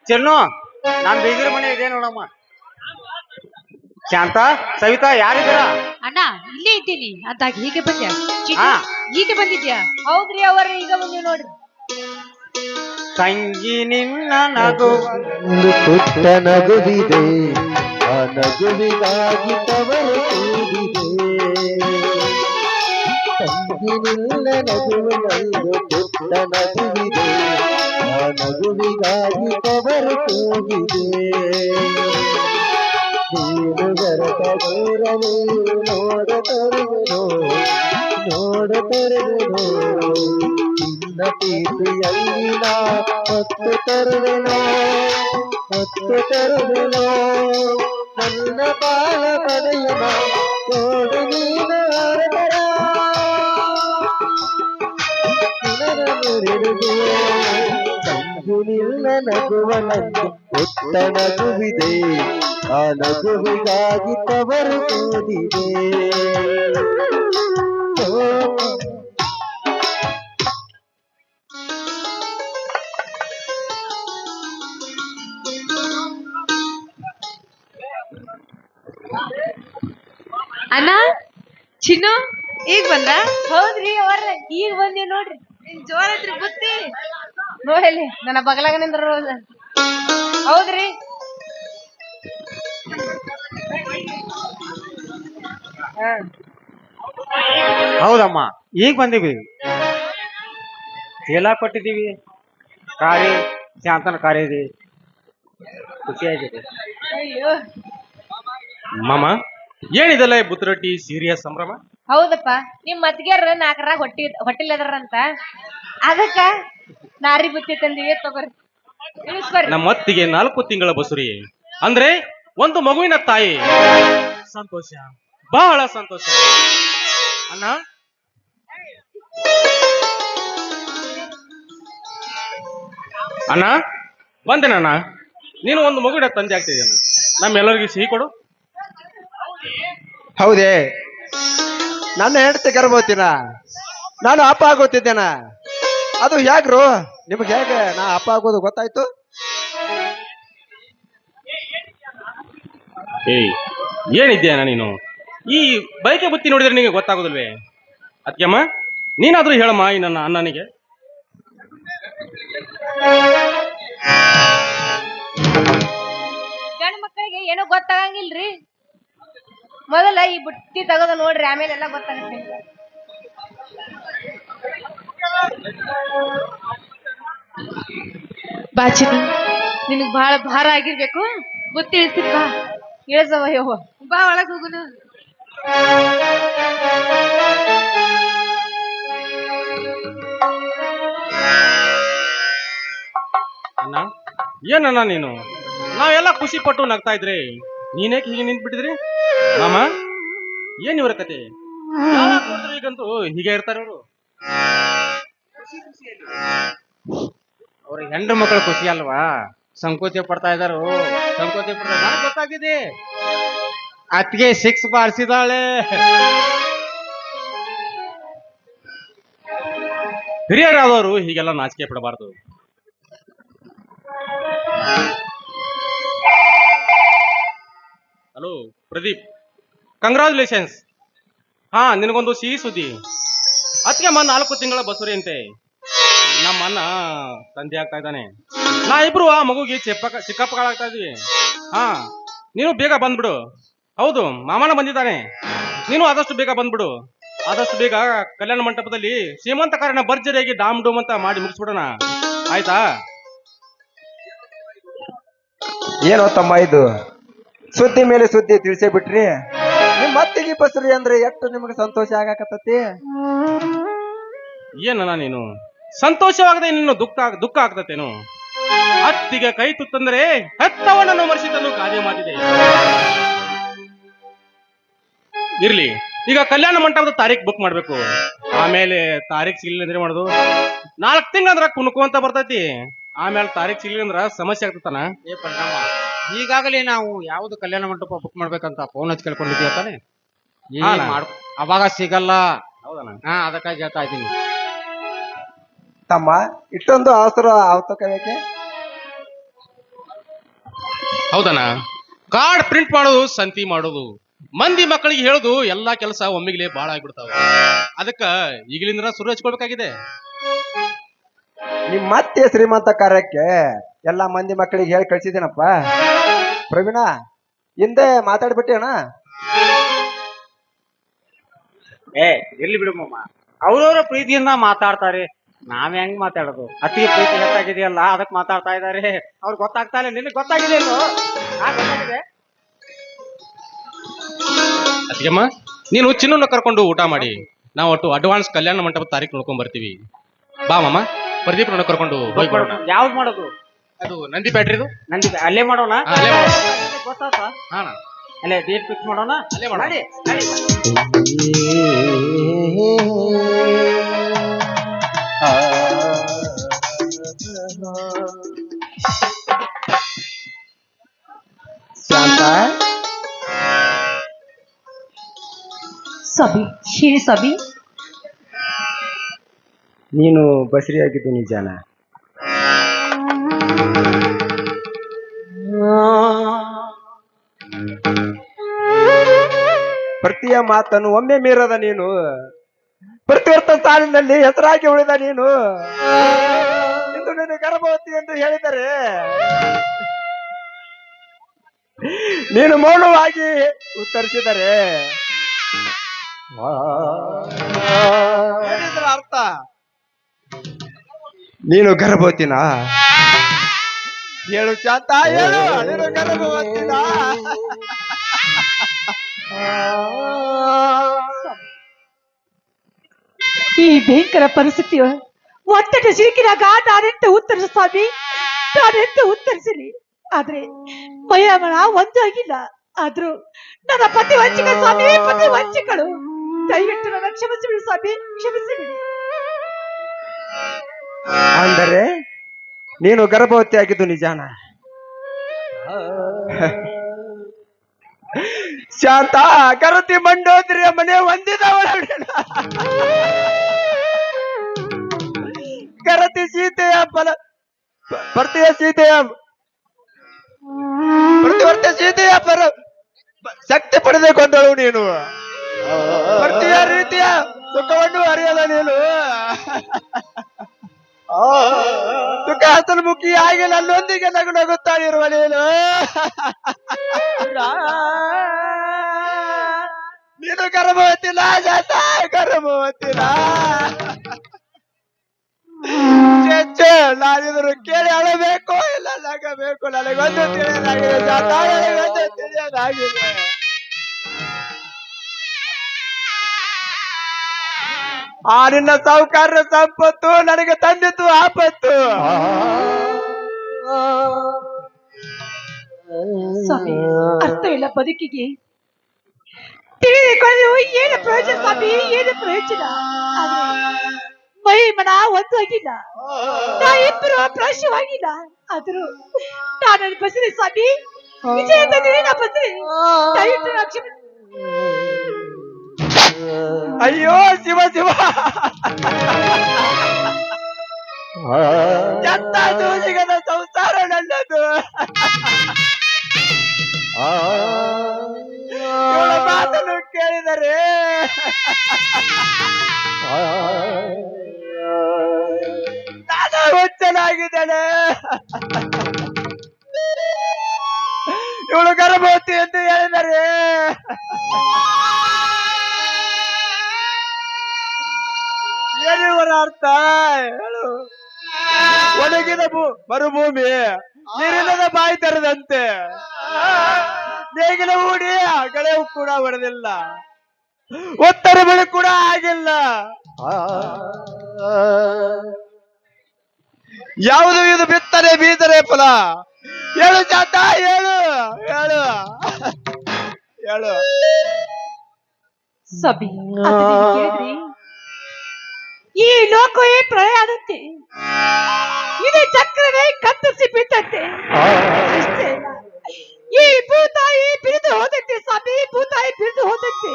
ಚೆನ್ನು ನಾನ್ ಬೀಗರ ಮನೆ ಇದೆ ನೋಡಮ್ಮ. ಶಾಂತ, ಸವಿತಾ ಯಾರಿದ್ದೀರಾ? ಅಣ್ಣ ಇಲ್ಲೇ ಇದ್ದೀನಿ ಅಂದಾಗ ಹೀಗೆ ಬಂದ್ಯಾ? ಹಾ, ಹೀಗೆ ಬಂದಿದ್ಯಾ? ಹೌದ್ರಿ ಅವರ ಈಗ ಬಂದಿವ್ ನೋಡ್ರಿ. ತಂಗಿ ನಿನ್ನ ನಗು ಒಂದು ಪುಟ್ಟ ನಗುವಿದೆ, ಆ ನಗುವಿಗಾಗಿ ತವರು ಕೂಡಿದೆ. ತಂಗಿ ನಿನ್ನ ನಗುವಿನೊಂದು ಪುಟ್ಟ ನಗುವಿದೆ, ಆ ನಗುವಿಗಾಗಿ ತವರು ಕೂಗಿದೆ. ನೀನು ಬರತ ದೂರ ನೀನು ನೋಡತರುವೆನೋ ನೋಡತರುವೆನೋ, ನಿನ್ನ ಪ್ರೀತಿಯಲ್ಲಿ ನಾ ಹೊತ್ತು ತರುವೆನೋ ಹೊತ್ತು ತರುವೆನೋ. ನನ್ನ ಬಾಳ ಪಡೆಯುವ ನೋಡು ನೀನು ಆರತರ ಮುರಿದುಗೆ. ತಂಗು ನಿನ್ನ ನಗುವನಂದು ಪುಟ್ಟ ನಗುವಿದೆ, ಆ ನಗುವಿಗಾಗಿ ತವರು ಕೂದಿದೆ. ಅಣ್ಣ ಚಿನ್ನು ಈಗ ಬಂದ? ಹೌದ್ರಿ ಅವರ ಈಗ ಬಂದಿ ನೋಡ್ರಿ. ಜೋರ ಐತ್ರಿ ಬುತ್ತಿ ನೋಡಲಿ ನನ್ನ ಬಗಲಾಗ ನಿಂದ್ರ. ಹೌದ್ರಿ ಹೌದಮ್ಮ, ಈಗ ಬಂದೀವಿ. ಚೀಲ ಕೊಟ್ಟಿದ್ದೀವಿ, ಕಾರಿ ಶಾಂತನ ಕಾರಿ ಇದೆ. ಖುಷಿ ಆಗಿದೆ ಅಯ್ಯೋ. ಮಾಮ, ಏನಿದೆಲ್ಲ ಬುತ್ತರೊಟ್ಟಿ ಸೀರಿಯಸ್ ಸಂಭ್ರಮ? ಹೌದಪ್ಪ, ನಿಮ್ ಮತ್ಗೆರ ನಾಲ್ಕರಾಗ ಹೊಟ್ಟಿಲ್ಲದ್ರಂತ, ಅದಕ್ಕ ನಾರಿ ಬುತ್ತಿ ತಂದಿವಿ, ತಗೋರಿ ಇಳಿಸ್ಕೊರಿ. ನಮ್ಮ ಅತ್ತಿಗೆ 4 ತಿಂಗಳ ಬಸುರಿ ಅಂದ್ರೆ ಒಂದು ಮಗುವಿನ ತಾಯಿ. ಸಂತೋಷ, ಬಹಳ ಸಂತೋಷ. ಅಣ್ಣ, ಅಣ್ಣ ಬಂದೇನಣ್ಣ. ನೀನು ಒಂದು ಮಗುವಿನ ತಂದೆ ಆಗ್ತಿದ್ದೇನೆ, ನಮ್ಮೆಲ್ಲರಿಗೂ ಸಿಹಿ ಕೊಡು. ಹೌದೇ, ನನ್ನ ಹೆಂಡತಿ ಗರ್ಭವತಿನ ನಾನು ಅಪ್ಪ ಆಗೋತಿದ್ದೇನ. ಅದು ಹೇಗ್ರು ನಿಮ್ಗೆ ಹೇಗೆ ನಾ ಅಪ್ಪ ಆಗೋದು ಗೊತ್ತಾಯ್ತು? ಏಯ್, ಏನಿದ್ಯಾನ ನೀನು? ಈ ಬೈಕೆ ಬುತ್ತಿ ನೋಡಿದ್ರೆ ನಿಮಗೆ ಗೊತ್ತಾಗೋದಿಲ್ವೇ? ಅದಕ್ಕೆಮ್ಮ ನೀನಾದ್ರೂ ಹೇಳಮ್ಮ ಈ ನನ್ನ ಅಣ್ಣನಿಗೆ. ಗಂಡ ಮಕ್ಕಳಿಗೆ ಏನೋ ಗೊತ್ತಾಗಂಗಿಲ್ರಿ. ಮೊದಲ ಈ ಬುಟ್ಟಿ ತಗೋದ ನೋಡ್ರಿ, ಆಮೇಲೆ ಎಲ್ಲ ಗೊತ್ತಾಗುತ್ತೆ. ಬಾಚಿನ ನಿನಗ್ ಬಹಳ ಭಾರ ಆಗಿರ್ಬೇಕು. ಬುತ್ತಿ ಇಳಿಸ್ತೀನಿ ಬಾ. ಇಳಿಸವ ಯವ್ವ, ಬಾ ಒಳಗ್ ಹೋಗುನು. ಅಣ್ಣ, ಏನಣ್ಣ ನೀನು? ನಾವೆಲ್ಲ ಖುಷಿ ಪಟ್ಟು ನಗ್ತಾ ಇದ್ರಿ, ನೀನೇಕೆ ಹೀಗೆ ನಿಂತ್ಬಿಟ್ಟಿದ್ರಿ? ಮಾಮ, ಏನ್ ಇವರ ಕತೆ? ಯಾವಾಗ ನೋಡಿದ್ರು ಈಗಂತೂ ಹೀಗೆ ಇರ್ತಾರೆ ಅವರು. ಅವ್ರ ಹೆಂಡ್ರ ಮಕ್ಕಳು ಖುಷಿ ಅಲ್ವಾ, ಸಂಕೋಚ ಪಡ್ತಾ ಇದಾರು. ಸಂಕೋಚ ಪಡ್ತಾ ಗೊತ್ತಾಗಿದೆ. ಅತ್ತಿಗೆ 6 ಬಾರಿಸಿದಾಳೆ. ಹಿರಿಯರಾದವರು ಹೀಗೆಲ್ಲ ನಾಚಿಕೆ ಪಡಬಾರದು. Hello Pradeep, congratulations. ಹಾ, ನಿನಗೊಂದು ಸಿಹಿ ಸುದ್ದಿ. ಅದಕ್ಕೆ 4 ತಿಂಗಳ ಬಸುರಿ ಅಂತೆ. ನಮ್ಮ ಅಣ್ಣ ತಂದೆ ಆಗ್ತಾ ಇದ್ದಾನೆ. ನಾ ಇಬ್ರು ಆ ಮಗುಗೆ ಚಿಕ್ಕಪ್ಪಗಳಾಗ್ತಾ ಇದೀವಿ. ಹಾ, ನೀನು ಬೇಗ ಬಂದ್ಬಿಡು. ಹೌದು, ಮಾಮನ ಬಂದಿದ್ದಾನೆ. ನೀನು ಆದಷ್ಟು ಬೇಗ ಬಂದ್ಬಿಡು. ಆದಷ್ಟು ಬೇಗ ಕಲ್ಯಾಣ ಮಂಟಪದಲ್ಲಿ ಶ್ರೀಮಂತ ಕಾರಣ ಭರ್ಜರಿಯಾಗಿ ಡಾಮ್ ಡೂಮ್ ಅಂತ ಮಾಡಿ ಮುಗಿಸ್ಬಿಡೋಣ, ಆಯ್ತಾ? ಏನೋ ತಮ್ಮ, ಇದು ಸುದ್ದಿ ಮೇಲೆ ಸುದ್ದಿ ತಿಳಿಸೇ ಬಿಟ್ರಿ. ನಿಮ್ ಮತ್ತಿಗೆ ಬಸ್ರಿ ಅಂದ್ರೆ ಎಷ್ಟು ನಿಮ್ಗೆ ಸಂತೋಷ ಆಗಾಕತ್ತತಿ. ಏನಣ್ಣ ನೀನು ಸಂತೋಷವಾಗದೆ ನಿನ್ನ ದುಃಖ ಆಗ್ತತೇನು? ಅತ್ತಿಗೆ ಕೈ ತುತ್ತಂದ್ರೆ ಹೆತ್ತವನನ್ನು ಮರೆಸಿದನು ಗಾದೆ ಮಾತಿದೆ. ಇರ್ಲಿ, ಈಗ ಕಲ್ಯಾಣ ಮಂಟಪದ ತಾರೀಖ್ ಬುಕ್ ಮಾಡ್ಬೇಕು. ಆಮೇಲೆ ತಾರೀಖ್ ಸಿಗ್ಲಿಲ್ಲ ಅಂದ್ರೆ ಮಾಡೋದು. 4 ತಿಂಗಳಂದ್ರ ಕುಣಕು ಅಂತ ಬರ್ತೈತಿ. ಆಮೇಲೆ ತಾರೀಖ್ ಸಿಗ್ಲಿ ಅಂದ್ರ ಸಮಸ್ಯೆ ಆಗ್ತತನ. ಏ ಪಂಚಮ್ಮ, ಈಗಾಗಲೇ ನಾವು ಯಾವ್ದು ಕಲ್ಯಾಣ ಮಂಟಪ ಬುಕ್ ಮಾಡ್ಬೇಕಂತ ಫೋನ್ ಹಚ್ಚಿ ಕೇಳ್ಕೊಂಡಿದ್ದೀವಿ ತಾನೆ. ಹಾ, ಅವಾಗ ಸಿಗಲ್ಲ. ಹೌದಣ್ಣ. ಅದಕ್ಕಾಗಿ ಹೇಳ್ತಾ ಇದ್ದೀನಿ. ತಮ್ಮ ಇಷ್ಟೊಂದು ಅವಸರ ಅವತಕಬೇಕೆ? ಹೌದಣ್ಣ. ಕಾರ್ಡ್ ಪ್ರಿಂಟ್ ಮಾಡೋದು, ಸಂತಿ ಮಾಡೋದು, ಮಂದಿ ಮಕ್ಕಳಿಗೆ ಹೇಳುದು ಎಲ್ಲಾ ಕೆಲಸ ಒಮ್ಮಿಗ್ಲೇ ಬಾಳ ಆಗ್ಬಿಡ್ತಾವ. ಅದಕ್ಕ ಈಗಲಿಂದ ಶುರು ಹಚ್ಕೊಳ್ಬೇಕಾಗಿದೆ. ನಿಮ್ ಮತ್ತೆ ಶ್ರೀಮಂತ ಕಾರ್ಯಕ್ಕೆ ಎಲ್ಲಾ ಮಂದಿ ಮಕ್ಕಳಿಗೆ ಹೇಳಿ ಕಳ್ಸಿದ್ದೀನಪ್ಪ. ಪ್ರವೀಣ, ಹಿಂದೆ ಮಾತಾಡ್ಬಿಟ್ಟೇನ? ಇರ್ಲಿ ಬಿಡಮ್ಮ, ಅವ್ರವ್ರ ಪ್ರೀತಿಯಿಂದ ಮಾತಾಡ್ತಾರೆ. ನಾವ್ ಹೆಂಗ್ ಮಾತಾಡೋದು? ಅತಿ ಪ್ರೀತಿ ಹೆಚ್ಚಾಗಿದೆಯಲ್ಲ, ಅದಕ್ಕೆ ಮಾತಾಡ್ತಾ ಇದಾರೆ. ಅವ್ರಿಗೆ ಗೊತ್ತಾಗ್ತಾ ಇಲ್ಲ. ನಿನಗೆ ಗೊತ್ತಾಗಿದೆ ಇಲ್ವೋ? ಗೊತ್ತಾಗಿದೆ. ಅದಕ್ಕೆಮ್ಮ ನೀನು ಚಿನ್ನನ್ನ ಕರ್ಕೊಂಡು ಊಟ ಮಾಡಿ ನಾವು ಒಟ್ಟು ಅಡ್ವಾನ್ಸ್ ಕಲ್ಯಾಣ ಮಂಟಪ ತಾರೀಕು ನೋಡ್ಕೊಂಡ್ ಬರ್ತೀವಿ. ಬಾ ಮಾಮ, ಪ್ರದೀಪ್ ಕರ್ಕೊಂಡು ಹೋಗಿ ಬರೋಣ. ಯಾವ್ದು ಮಾಡೋದು? ಅದು ನಂದಿ ಬ್ಯಾಟ್ರಿದು. ನಂದಿ ಅಲ್ಲೇ ಮಾಡೋಣ. ಅಲ್ಲೇ ಮಾಡೋಣ. ಗೊತ್ತಾತ? ಹಾ, ಅಲ್ಲೇ ಡೇಟ್ ಫಿಕ್ಸ್ ಮಾಡೋಣ. ಅಲ್ಲೇ ಮಾಡೋಣ. ನಡಿ. ಶಾಂತ, ಸಬಿ ಹೇಳಿ ಸಬಿ. ನೀನು ಬಸರಿ ಆಗಿದ್ದು ನಿಜಾನ? ಪ್ರತಿಯ ಮಾತನ್ನು ಒಮ್ಮೆ ಮೀರದ ನೀನು, ಪ್ರತಿಯೊಂದು ಸಾಲಿನಲ್ಲಿ ಹೆಸರಾಗಿ ಉಳಿದ ನೀನು ಇಂದು ನಿನ್ನ ಗರ್ಭವತಿ ಎಂದು ಹೇಳಿದರೆ ನೀನು ಮೌನವಾಗಿ ಉತ್ತರಿಸಿದರೆ ಏನಿದರ ಅರ್ಥ? ನೀನು ಗರ್ಭವತಿನ? ಹೇಳು ಶಾಂತ, ಹೇಳು, ನೀನು ಗರ್ಭವತಿನ? ಈ ಭಯಂಕರ ಪರಿಸ್ಥಿತಿಯ ಒತ್ತಡ ಸಿಲುಕಿದಾಗ ನಾನೆಂತ ಉತ್ತರಿಸ ಸ್ವಾಮಿ, ನಾನೆಂತ ಉತ್ತರಿಸಲಿ? ಆದ್ರೆ ಮಯಮನ ಒಂದು ಆಗಿಲ್ಲ. ಆದ್ರೂ ನನ್ನ ಪತಿ ವಂಚಿಕ ಸ್ವಾಮಿ, ಪತಿ ವಂಚಿಕಳು. ದಯವಿಟ್ಟು ನನ್ನ ಕ್ಷಮಿಸಿಬಿಡಿ ಸ್ವಾಮಿ, ಕ್ಷಮಿಸಿಬಿಡಿ. ಅಂದರೆ ನೀನು ಗರ್ಭವತಿ ಆಗಿದ್ದು ನಿಜಾನ? ಶಾಂತ, ಕರತಿ ಮಂಡೋದ್ರಿಯ ಮನೆ ಹೊಂದಿದವಳ ಕರತಿ ಸೀತೆಯ ಪ್ರತಿವರ್ತ ಸೀತೆಯ ಶಕ್ತಿ ಪಡೆದುಕೊಂಡಳು ನೀನು. ಪ್ರತಿಯ ರೀತಿಯ ಸುಖವನ್ನು ಅರಿಯದ ನೀನು ಸುಖ ಹಸನ್ಮುಖಿ ಆಗಿ ನನ್ನೊಂದಿಗೆ ನಗು ನಗುತ್ತಾ ಇರುವ ನೀನು. ನೀನು ಗರ್ಭವತಿನ ಜಾತ, ಗರ್ಭವತಿನ? ನಾನಿದ್ರು ಕೇಳಿ ಅಳಬೇಕು, ಇಲ್ಲ ನಗಬೇಕು? ನನಗೊಂದು ತಿಳಿಯಲಾಗಿದೆ ಜಾತ, ನನಗೊಂದು ತಿಳಿಯಲಾಗಿದೆ. ಆ ನಿನ್ನ ಸಾಹುಕಾರ ಸಂಪತ್ತು ನನಗೆ ತಂದಿತ್ತು ಆಪತ್ತು. ಸ್ವಾಮಿ, ಅರ್ಥವಿಲ್ಲ ಬದುಕಿಗೆ. ತಿಳಿದುಕೊಳ್ಳಲು ಏನು ಪ್ರಯೋಜನ ಸ್ವಾಮಿ, ಏನು ಪ್ರಯೋಜನ? ಮಹಿಮನ ಒಂದು ಆಗಿಲ್ಲ, ನಾವಿಬ್ಬರು ಪ್ರವೇಶವಾಗಿಲ್ಲ. ಆದ್ರೂ ನಾನು ಬಸರಿ ಸ್ವಾಮಿ, ವಿಜಯದ ದಿನ ಬಸರಿ. ದಯವಿಟ್ಟು ಕ್ಷಮಿಸಿ. ಅಯ್ಯೋ ಶಿವ ಶಿವ, ಎಂತ ದೂಷಿಗದ ಸಂಸಾರ ನನ್ನದು. ಇವಳ ಮಾತನ್ನು ಕೇಳಿದರೆ ನಾನು ಹುಚ್ಚನಾಗಿದ್ದೇನೆ. ಇವಳು ಗರ್ಭವತಿ ಎಂದು ಹೇಳಿದರೆ ಏನಿವರ ಅರ್ಥ ಹೇಳು? ಒಣಗಿದ ಮರುಭೂಮಿ ನೀರಿಲ್ಲದ ಬಾಯಿ ತೆರೆದಂತೆ, ನೇಗಿಲ ಹೂಡಿ ಗಳೆವು ಕೂಡ ಹೊಡೆದಿಲ್ಲ, ಉತ್ತರ ಬೆಳೆ ಕೂಡ ಆಗಿಲ್ಲ. ಯಾವುದು ಇದು ಬಿತ್ತನೆ ಬೀದರೆ ಫಲ? ಹೇಳು ಜಾತ, ಹೇಳು, ಹೇಳು, ಹೇಳು. ಸಬಿ, ಕೇಳಿದ್ರಿ? ಈ ಲೋಕವೇ ಪ್ರಳಯ ಆಗುತ್ತೆ, ಇದೇ ಚಕ್ರವೇ ಕತ್ತರಿಸಿ ಬಿಟ್ಟಂತೆ. ಅಷ್ಟೇ ಅಲ್ಲ, ಈ ಭೂತಾಯಿ ಬಿರಿದು ಹೋದಂತೆ ಸ್ವಾಮಿ, ಭೂತಾಯಿ ಬಿರಿದು ಹೋದಂತೆ.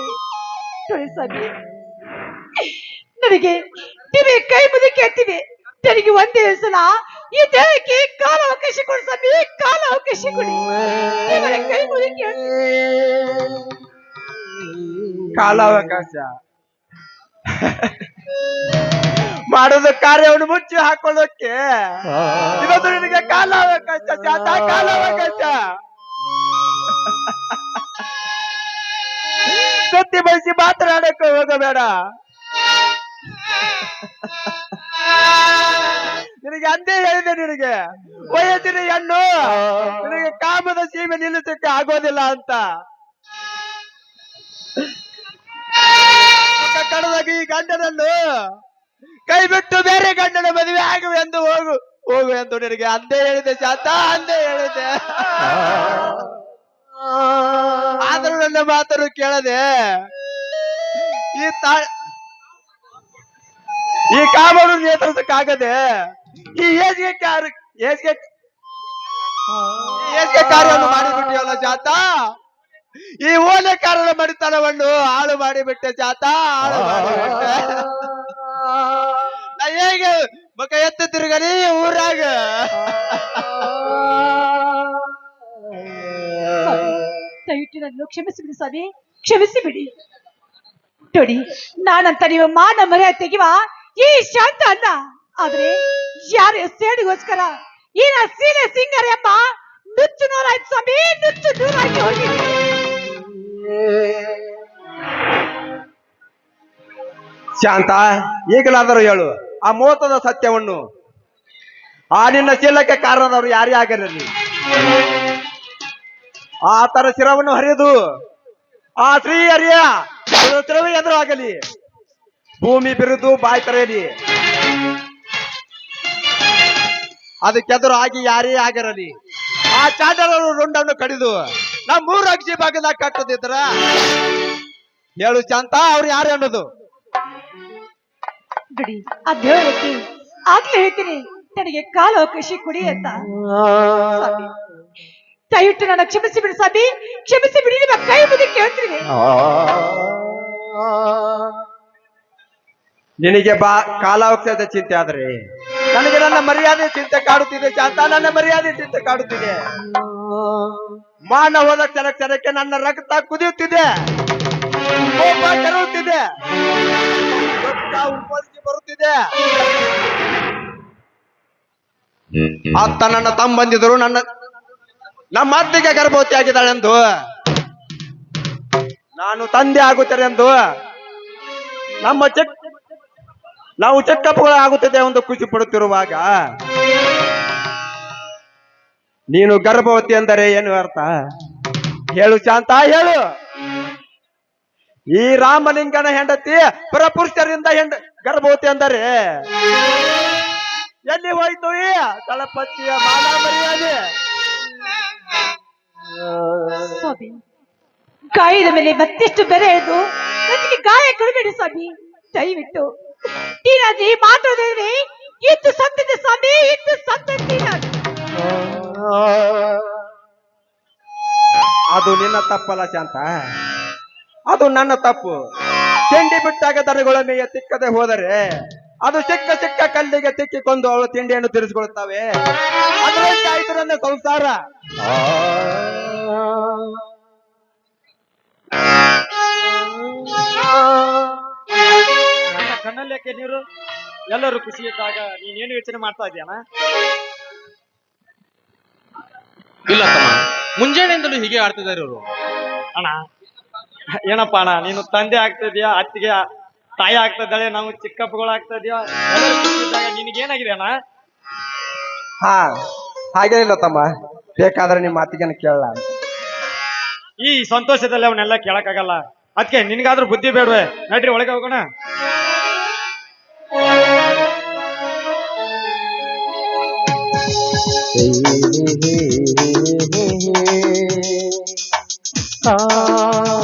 ನೋಡಿ ಸ್ವಾಮಿ, ನನಗೆ ನೀವೇ ಕೈ ಮುಗಿ ಕೇಳ್ತೀವಿ, ನನಗೆ ಒಂದೇ ಸಲ ಈ ದೇಹಕ್ಕೆ ಕಾಲ ಅವಕಾಶ ಕೊಡಿ ಸ್ವಾಮಿ, ಕಾಲ ಅವಕಾಶ ಕೊಡಿ. ನೀವೇ ಕೈ ಮುಗಿ ಕೇಳ್ತೀವಿ. ಕಾಲಾವಕಾಶ ಮಾಡೋದು ಕಾರ್ಯವನ್ನು ಮುಚ್ಚಿ ಹಾಕೊಳ್ಳೋಕೆ ಇದೊಂದು ನಿನಗೆ ಕಾಲಾವಕಾಶ ಜಾತ, ಕಾಲಾವಕಾಶ. ಸುತ್ತಿ ಬಯಸಿ ಮಾತನಾಡಕ್ಕೆ ಹೋಗಬೇಡ. ನಿನಗೆ ಅಂದೇ ಹೇಳಿದೆ, ನಿನಗೆ ವಯಸ್ಸಿನ ಹೆಣ್ಣು ನಿನಗೆ ಕಾಮದ ಸೀಮೆ ನಿಲ್ಲಿಸಕ್ಕೆ ಆಗೋದಿಲ್ಲ ಅಂತ. ಕಡದಾಗ ಈ ಗಂಡನನ್ನು ಕೈ ಬಿಟ್ಟು ಬೇರೆ ಗಂಡನ ಮದುವೆ ಆಗುವೆ ಎಂದು ಹೋಗು ಎಂದು ನಿನಗೆ ಅಂದೇ ಹೇಳಿದೆ ಶಾಂತ, ಅಂದೇ ಹೇಳಿದೆ. ಆದರೂ ನನ್ನ ಮಾತನ್ನು ಕೇಳದೆ ಈ ಕಾಮನ್ನು ನಿಯಂತ್ರಿಸಕ್ಕಾಗದೆ ಈ ಏಜ್ಗೆ ಕಾರ್ಯವನ್ನು ಮಾಡಿಬಿಟ್ಟಿಯಲ್ಲ ಜಾತ. ಈ ಓಲೆಕಾರರ ಮಡಿತನವನ್ನು ಹಾಳು ಮಾಡಿಬಿಟ್ಟೆ ಜಾತ, ಹಾಳು ಮಾಡಿಬಿಟ್ಟೆ. ನಾ ಹೇಗೆ ಮುಖ ಎತ್ತು ತಿರುಗಲಿ ಊರಾಗ? ದಯವಿಟ್ಟು ನನ್ನ ಕ್ಷಮಿಸಿಬಿಡಿ ಸ್ವಾಮಿ, ಕ್ಷಮಿಸಿಬಿಡಿ. ನೋಡಿ, ನಾನಂತ ನೀವು ಮಾನ ಮರ್ಯಾದೆ ತೆಗೆಯುವ ಈ ಶಾಂತ ಅಲ್ಲ, ಆದ್ರೆ ಯಾರ ಸೇಡಿಗೋಸ್ಕರ ಈ ಸೀಲೆ ಸಿಂಗರ್ ಎಂಬ ನುಚ್ಚು ನೂರಾಯ್ತು ಸ್ವಾಮಿ, ನುಚ್ಚು ನೂರಾಗಿ ಹೋಗಿದೆ. ಶಾಂತ, ಈಗಲಾದರೂ ಹೇಳು ಆ ಮೋಸದ ಸತ್ಯವನ್ನು. ಆ ನಿನ್ನ ಶೀಲಕ್ಕೆ ಕಾರಣದವರು ಯಾರೇ ಆಗಿರಲಿ, ಆತನ ಶಿರವನ್ನು ಹರಿದು ಆ ಶ್ರೀ ಹರಿಯ ಶಿರವೇ ಎದುರಾಗಲಿ, ಭೂಮಿ ಬಿರುದು ಬಾಯಿ ತೆರೆಯಲಿ, ಅದಕ್ಕೆದುರು ಆಗಿ ಯಾರೇ ಆಗಿರಲಿ, ಆ ಚಾಂಡಲರು ರುಂಡನ್ನು ಕಡಿದು ನಮ್ಮ ಮೂರು ಅಕ್ಷಿ ಭಾಗದಾಗ ಕಟ್ಟದಿದ್ರ ಹೇಳು ಶಾಂತ, ಅವ್ರು ಯಾರು ಅನ್ನೋದು? ಬಿಡಿ, ಅದ್ ಹೇಳಕ್ಕೆ ಆಗ್ಲೇ ಹೇಳ್ತೀನಿ, ನನಗೆ ಕಾಲ ಅವಕಾಶ ಕೊಡಿ ಅಂತ. ಸ್ವಾಮಿ, ದಯವಿಟ್ಟು ನನ್ನ ಕ್ಷಮಿಸಿಬಿಡಿ ಸ್ವಾಮಿ, ಕ್ಷಮಿಸಿಬಿಡಿ, ನಿಮ್ಮ ಕೈ ಮುಗಿ ಕೇಳ್ತೀನಿ. ನಿನಗೆ ಕಾಲಾವಕಾಶದ ಚಿಂತೆ ಆದ್ರೆ ನನಗೆ ನನ್ನ ಮರ್ಯಾದೆ ಚಿಂತೆ ಕಾಡುತ್ತಿದೆ ಶಾಂತ, ನನ್ನ ಮರ್ಯಾದೆ ಚಿಂತೆ ಕಾಡುತ್ತಿದೆ. ಮಾನ ಹೋದ ಕ್ಷಣ ಕ್ಷಣಕ್ಕೆ ನನ್ನ ರಕ್ತ ಕುದಿಯುತ್ತಿದೆ, ಕೋಪ ಕೆರಳುತ್ತಿದೆ, ಉಪಸ್ಥಿತಿ ಬರುತ್ತಿದೆ. ಅತ್ತ ನನ್ನ ತಮ್ಮಂದಿದ್ರು ನಮ್ಮ ಅತ್ತಿಗೆ ಗರ್ಭವತಿ ಆಗಿದ್ದಾಳೆಂದು, ನಾನು ತಂದೆ ಆಗುತ್ತೇನೆ ಎಂದು ನಾವು ಚಿಕ್ಕಪ್ಪಗಳು ಆಗುತ್ತದೆ ಎಂದು ಖುಷಿ ಪಡುತ್ತಿರುವಾಗ ನೀನು ಗರ್ಭವತಿ ಎಂದರೆ ಏನು ಅರ್ಥ? ಹೇಳು ಶಾಂತ, ಹೇಳು. ಈ ರಾಮಲಿಂಗನ ಹೆಂಡತಿ ಪರಪುರುಷರಿಂದ ಗರ್ಭವತಿ ಎಂದರೆ ಎಲ್ಲಿ ಹೋಯ್ತು ಈ ತಳಪತಿಯ ಮಾನ ಮರ್ಯಾದೆ? ಸ್ವಾಮಿ, ಗಾಯದ ಮೇಲೆ ಮತ್ತಿಷ್ಟು ಬೆಲೆ ಎಳೆದು ನನಗೆ ಗಾಯ ಕೊಡಬೇಡಿ ಸ್ವಾಮಿ, ದಯವಿಟ್ಟು. ನೀನಾದ್ರೆ ಮಾತಾಡಿದ್ರೆ ಇತ್ತು ಸಂತತಿ ಸ್ವಾಮಿ, ಇತ್ತು ಸಂತತಿ. ಅದು ನಿನ್ನ ತಪ್ಪಲ್ಲ ಶಾಂತ, ಅದು ನನ್ನ ತಪ್ಪು. ತಿಂಡಿ ಬಿಟ್ಟಾಗ ದನಗಳ ಮೇಯ ತಿಕ್ಕದೆ ಹೋದರೆ ಅದು ಚಿಕ್ಕ ಚಿಕ್ಕ ಕಲ್ಲಿಗೆ ತಿಕ್ಕಿಕೊಂಡು ಅವಳು ತಿಂಡಿಯನ್ನು ತಿರ್ಸ್ಕೊಳ್ತಾವೆ. ಅದರಿಂದ ಆಯ್ತು ನನ್ನ ಸಂಸಾರ. ಕಣ್ಣಲ್ಲಿ ಯಾಕೆ ನೀರು? ಎಲ್ಲರೂ ಖುಷಿ ಇದ್ದಾಗ ನೀನೇನು ಯೋಚನೆ ಮಾಡ್ತಾ ಇದೀಯನ? ಇಲ್ಲ ತಮ್ಮ, ಮುಂಜಾನೆಯಿಂದಲೂ ಹೀಗೆ ಆಡ್ತಿದ್ದಾರೆ ಇವರು. ಅಣ್ಣ, ಏನಪ್ಪ ಅಣ್ಣ, ನೀನು ತಂದೆ ಆಗ್ತಿದ್ಯಾ, ಅತ್ತಿಗೆ ತಾಯಿ ಆಗ್ತಿದ್ದಾಳೆ, ನಾವು ಚಿಕ್ಕಪ್ಪಗಳು ಆಗ್ತಿದ್ಯಾ, ಎಲ್ಲರೂ ಖುಷಿ ಇದ್ದಾಗ ನಿನಗೇನಾಗಿದೆ ಅಣ್ಣ? ಹಾ, ಹಾಗೇನಿಲ್ಲ ತಮ್ಮ, ಬೇಕಾದ್ರೆ ನಿಮ್ಮ ಮಾತಿಗೆ ಕೇಳಲ್ಲ. ಈ ಸಂತೋಷದಲ್ಲಿ ಅವನ್ನೆಲ್ಲ ಕೇಳಕ್ಕಾಗಲ್ಲ. ಅದಕ್ಕೆ ನಿನ್ಗಾದ್ರೂ ಬುದ್ಧಿ ಬೇಡವೆ? ನಡ್ರಿ ಒಳಗೆ ಹೋಗೋಣ. ಆ